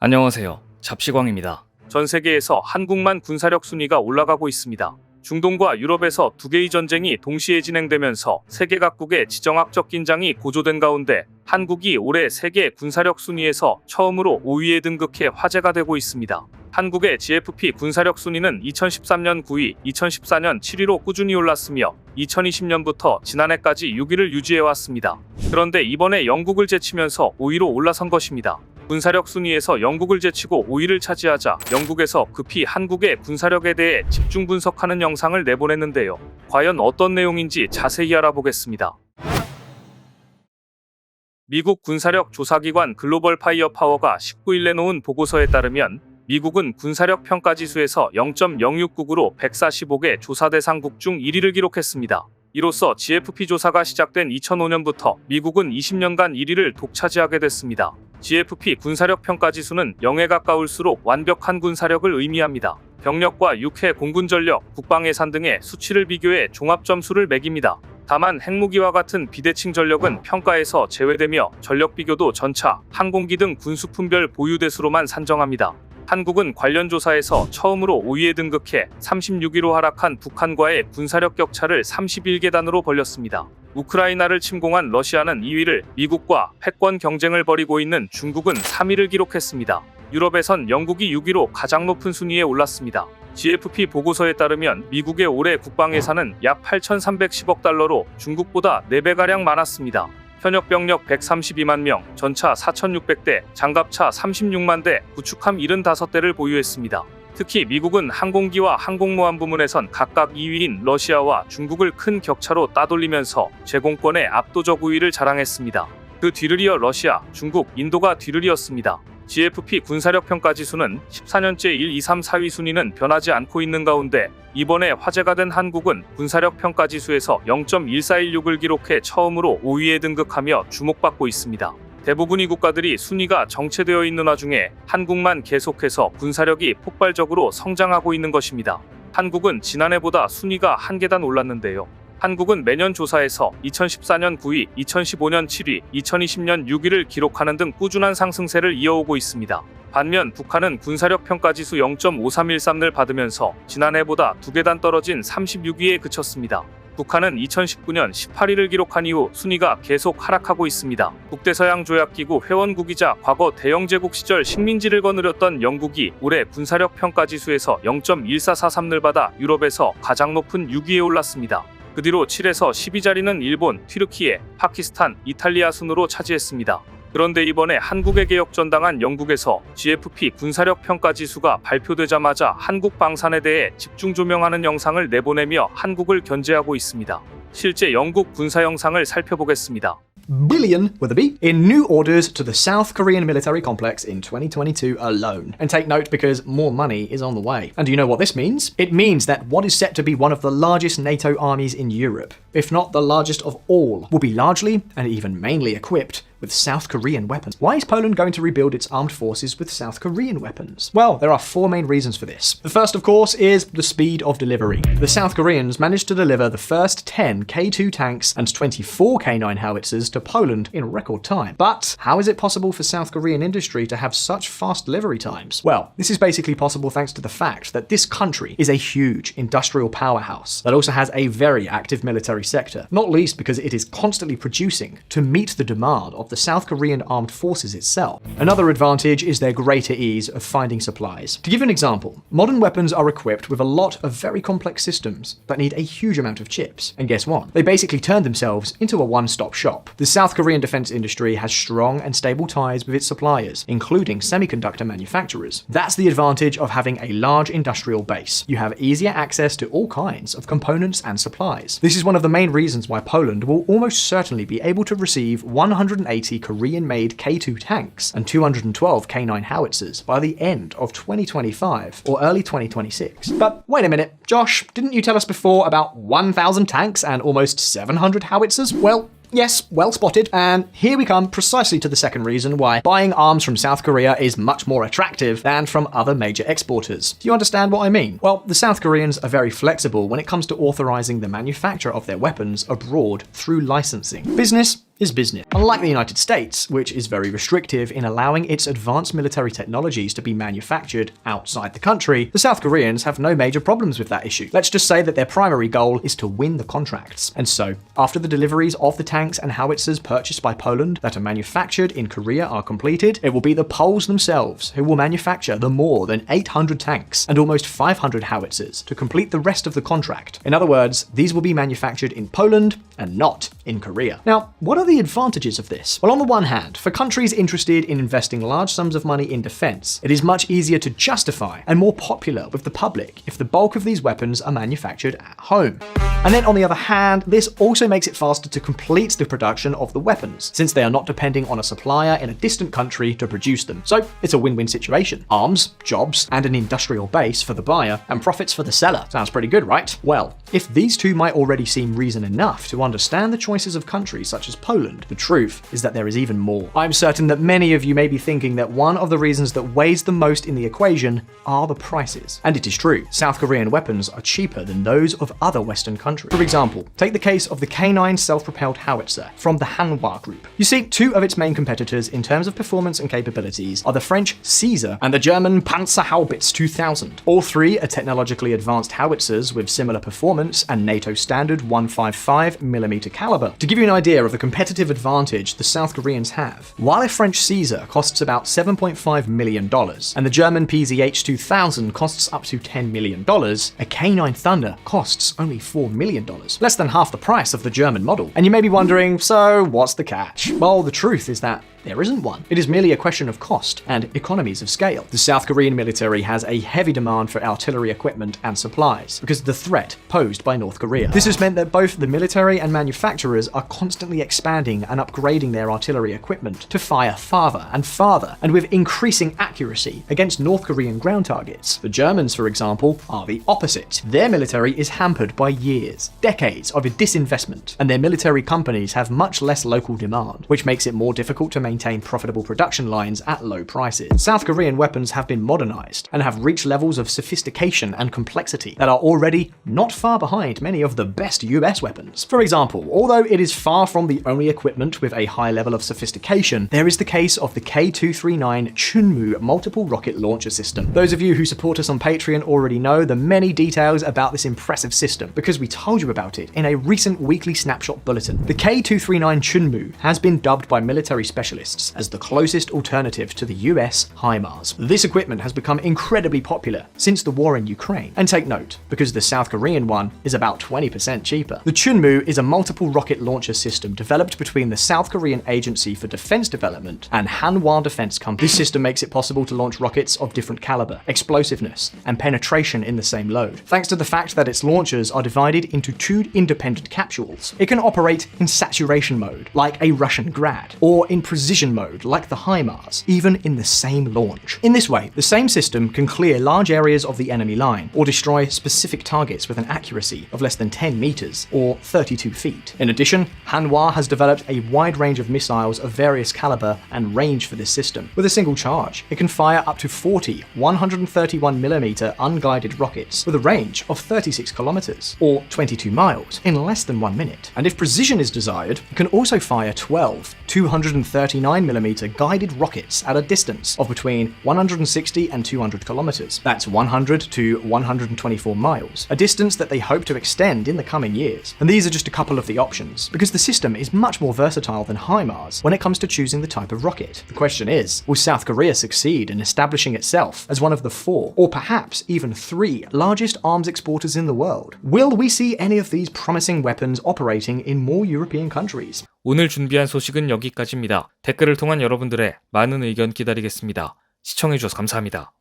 안녕하세요. 잡시광입니다. 전 세계에서 한국만 군사력 순위가 올라가고 있습니다. 중동과 유럽에서 두 개의 전쟁이 동시에 진행되면서 세계 각국의 지정학적 긴장이 고조된 가운데 한국이 올해 세계 군사력 순위에서 처음으로 5위에 등극해 화제가 되고 있습니다. 한국의 GFP 군사력 순위는 2013년 9위, 2014년 7위로 꾸준히 올랐으며 2020년부터 지난해까지 6위를 유지해왔습니다. 그런데 이번에 영국을 제치면서 5위로 올라선 것입니다. 군사력 순위에서 영국을 제치고 5위를 차지하자 영국에서 급히 한국의 군사력에 대해 집중 분석하는 영상을 내보냈는데요. 과연 어떤 내용인지 자세히 알아보겠습니다. 미국 군사력 조사기관 글로벌 파이어 파워가 19일 내놓은 보고서에 따르면 미국은 군사력 평가지수에서 0.069으로 145개 조사 대상국 중 1위를 기록했습니다. 이로써 GFP 조사가 시작된 2005년부터 미국은 20년간 1위를 독차지하게 됐습니다. GFP 군사력 평가지수는 0에 가까울수록 완벽한 군사력을 의미합니다. 병력과 육해 공군 전력, 국방 예산 등의 수치를 비교해 종합 점수를 매깁니다. 다만 핵무기와 같은 비대칭 전력은 평가에서 제외되며 전력 비교도 전차, 항공기 등 군수품별 보유 대수로만 산정합니다. 한국은 관련 조사에서 처음으로 5위에 등극해 36위로 하락한 북한과의 군사력 격차를 31계단으로 벌렸습니다. 우크라이나를 침공한 러시아는 2위를, 미국과 패권 경쟁을 벌이고 있는 중국은 3위를 기록했습니다. 유럽에선 영국이 6위로 가장 높은 순위에 올랐습니다. GFP 보고서에 따르면 미국의 올해 국방 예산은 약 8,310억 달러로 중국보다 4배가량 많았습니다. 현역 병력 132만 명, 전차 4,600대, 장갑차 36만 대, 구축함 75대를 보유했습니다. 특히 미국은 항공기와 항공모함 부문에선 각각 2위인 러시아와 중국을 큰 격차로 따돌리면서 제공권의 압도적 우위를 자랑했습니다. 그 뒤를 이어 러시아, 중국, 인도가 뒤를 이었습니다. GFP 군사력 평가지수는 14년째 1, 2, 3, 4위 순위는 변하지 않고 있는 가운데 이번에 화제가 된 한국은 군사력 평가지수에서 0.1416을 기록해 처음으로 5위에 등극하며 주목받고 있습니다. 대부분의 국가들이 순위가 정체되어 있는 와중에 한국만 계속해서 군사력이 폭발적으로 성장하고 있는 것입니다. 한국은 지난해보다 순위가 한 계단 올랐는데요. 한국은 매년 조사에서 2014년 9위, 2015년 7위, 2020년 6위를 기록하는 등 꾸준한 상승세를 이어오고 있습니다. 반면 북한은 군사력 평가지수 0.5313을 받으면서 지난해보다 2계단 떨어진 36위에 그쳤습니다. 북한은 2019년 18위를 기록한 이후 순위가 계속 하락하고 있습니다. 북대서양 조약기구 회원국이자 과거 대영제국 시절 식민지를 거느렸던 영국이 올해 군사력 평가지수에서 0.1443을 받아 유럽에서 가장 높은 6위에 올랐습니다. 그 뒤로 7에서 12자리는 일본, 튀르키예, 파키스탄, 이탈리아 순으로 차지했습니다. 그런데 이번에 한국에 개혁전당한 영국에서 GFP 군사력 평가지수가 발표되자마자 한국 방산에 대해 집중 조명하는 영상을 내보내며 한국을 견제하고 있습니다. 실제 영국 군사 영상을 살펴보겠습니다. Billion, with a B, in new orders to the South Korean military complex in 2022 alone. And take note because more money is on the way. And do you know what this means? It means that what is set to be one of the largest NATO armies in Europe, if not the largest of all, will be largely and even mainly equipped with South Korean weapons. Why is Poland going to rebuild its armed forces with South Korean weapons? Well, there are four main reasons for this. The first, of course, is the speed of delivery. The South Koreans managed to deliver the first 10 K2 tanks and 24 K9 howitzers to Poland in record time. But how is it possible for South Korean industry to have such fast delivery times? Well, this is basically possible thanks to the fact that this country is a huge industrial powerhouse that also has a very active military sector, not least because it is constantly producing to meet the demand of the South Korean armed forces itself. Another advantage is their greater ease of finding supplies. To give an example, modern weapons are equipped with a lot of very complex systems that need a huge amount of chips. And guess what? They basically turned themselves into a one-stop shop. The South Korean defense industry has strong and stable ties with its suppliers, including semiconductor manufacturers. That's the advantage of having a large industrial base. You have easier access to all kinds of components and supplies. This is one of the main reasons why Poland will almost certainly be able to receive 180 Korean-made K2 tanks and 212 K9 howitzers by the end of 2025 or early 2026. But wait a minute, Josh, didn't you tell us before about 1,000 tanks and almost 700 howitzers? Well, yes, well spotted. And here we come precisely to the second reason why buying arms from South Korea is much more attractive than from other major exporters. Do you understand what I mean? Well, the South Koreans are very flexible when it comes to authorizing the manufacture of their weapons abroad through licensing. Business is business. Unlike the United States, which is very restrictive in allowing its advanced military technologies to be manufactured outside the country, the South Koreans have no major problems with that issue. Let's just say that their primary goal is to win the contracts. And so, after the deliveries of the tanks and howitzers purchased by Poland that are manufactured in Korea are completed, it will be the Poles themselves who will manufacture the more than 800 tanks and almost 500 howitzers to complete the rest of the contract. In other words, these will be manufactured in Poland and not in Korea. Now, what are the advantages of this? Well, on the one hand, for countries interested in investing large sums of money in defense, it is much easier to justify and more popular with the public if the bulk of these weapons are manufactured at home. And then on the other hand, this also makes it faster to complete the production of the weapons, since they are not depending on a supplier in a distant country to produce them. So it's a win-win situation. Arms, jobs, and an industrial base for the buyer, and profits for the seller. Sounds pretty good, right? Well, if these two might already seem reason enough to understand the choices of countries such as Poland, the truth is that there is even more. I'm certain that many of you may be thinking that one of the reasons that weighs the most in the equation are the prices. And it is true, South Korean weapons are cheaper than those of other Western countries. For example, take the case of the K9 self-propelled howitzer from the Hanwha Group. You see, two of its main competitors in terms of performance and capabilities are the French Caesar and the German Panzerhaubitze 2000. All three are technologically advanced howitzers with similar performance and NATO standard 155mm caliber. To give you an idea of the competitive advantage the South Koreans have, while a French Caesar costs about $7.5 million and the German PZH 2000 costs up to $10 million, a K9 Thunder costs only $4 million, less than half the price of the German model. And you may be wondering, so what's the catch? Well, the truth is that there isn't one. It is merely a question of cost and economies of scale. The South Korean military has a heavy demand for artillery equipment and supplies because of the threat posed by North Korea. This has meant that both the military and manufacturers are constantly expanding and upgrading their artillery equipment to fire farther and farther and with increasing accuracy against North Korean ground targets. The Germans, for example, are the opposite. Their military is hampered by years, decades of disinvestment, and their military companies have much less local demand, which makes it more difficult to maintain profitable production lines at low prices. South Korean weapons have been modernized and have reached levels of sophistication and complexity that are already not far behind many of the best US weapons. For example, although it is far from the only equipment with a high level of sophistication, there is the case of the K239 Chunmoo multiple rocket launcher system. Those of you who support us on Patreon already know the many details about this impressive system because we told you about it in a recent weekly snapshot bulletin. The K239 Chunmoo has been dubbed by military specialists as the closest alternative to the US HIMARS. This equipment has become incredibly popular since the war in Ukraine. And take note, because the South Korean one is about 20% cheaper. The Chunmoo is a multiple rocket launcher system developed between the South Korean Agency for Defense Development and Hanwha Defense Company. This system makes it possible to launch rockets of different caliber, explosiveness, and penetration in the same load. Thanks to the fact that its launchers are divided into two independent capsules, it can operate in saturation mode, like a Russian Grad, or in precision mode like the HIMARS, even in the same launch. In this way, the same system can clear large areas of the enemy line or destroy specific targets with an accuracy of less than 10 meters or 32 feet. In addition, Hanwha has developed a wide range of missiles of various caliber and range for this system. With a single charge, it can fire up to 40 131mm unguided rockets with a range of 36 kilometers or 22 miles in less than 1 minute. And if precision is desired, it can also fire 12 239mm guided rockets at a distance of between 160 and 200 kilometers. That's 100 to 124 miles, a distance that they hope to extend in the coming years. And these are just a couple of the options, because the system is much more versatile than HIMARS when it comes to choosing the type of rocket. The question is, will South Korea succeed in establishing itself as one of the 4, or perhaps even 3, largest arms exporters in the world? Will we see any of these promising weapons operating in more European countries? 오늘 준비한 소식은 여기까지입니다. 댓글을 통한 여러분들의 많은 의견 기다리겠습니다. 시청해주셔서 감사합니다.